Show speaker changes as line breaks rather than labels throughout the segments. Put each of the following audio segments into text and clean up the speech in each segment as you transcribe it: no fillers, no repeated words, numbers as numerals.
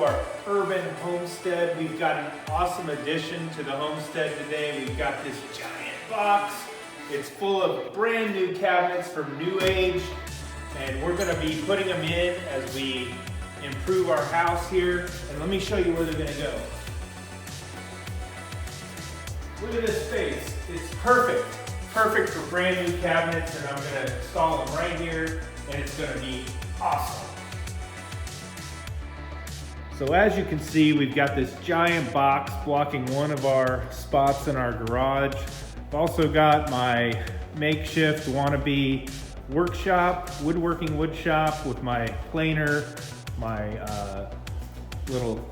to our urban homestead. We've got an awesome addition to the homestead today. We've got this giant box. It's full of brand new cabinets from New Age, and we're gonna be putting them in as we improve our house here. And let me show you where they're gonna go. Look at this space. It's perfect. Perfect for brand new cabinets, and I'm gonna install them right here, and it's gonna be awesome. So as you can see, we've got this giant box blocking one of our spots in our garage. I've also got my makeshift wannabe workshop, woodworking wood shop with my planer, my little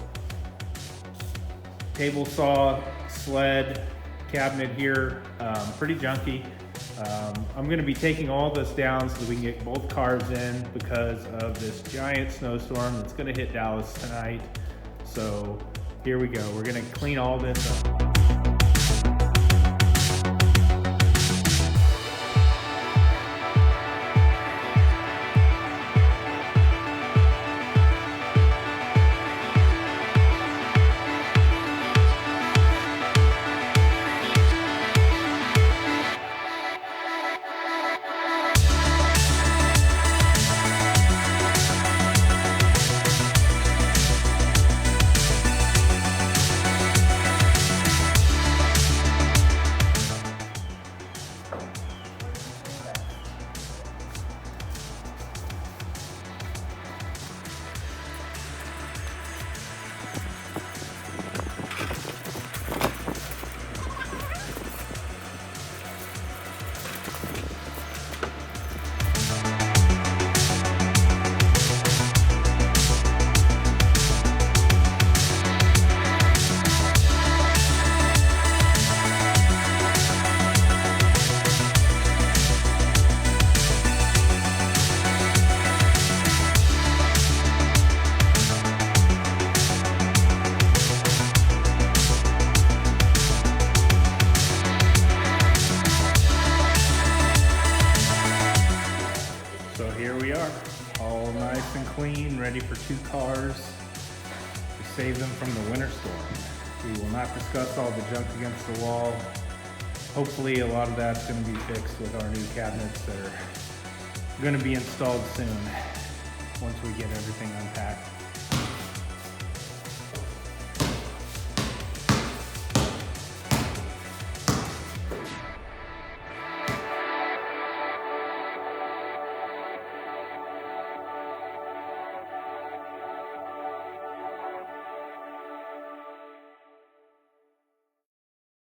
table saw sled cabinet here, pretty junky. I'm gonna be taking all this down so that we can get both cars in because of this giant snowstorm that's gonna hit Dallas tonight. So here we go, we're gonna clean all this up. Here we are, all nice and clean, ready for 2 cars to save them from the winter storm. We will not discuss all the junk against the wall. Hopefully a lot of that's going to be fixed with our new cabinets that are going to be installed soon once we get everything unpacked.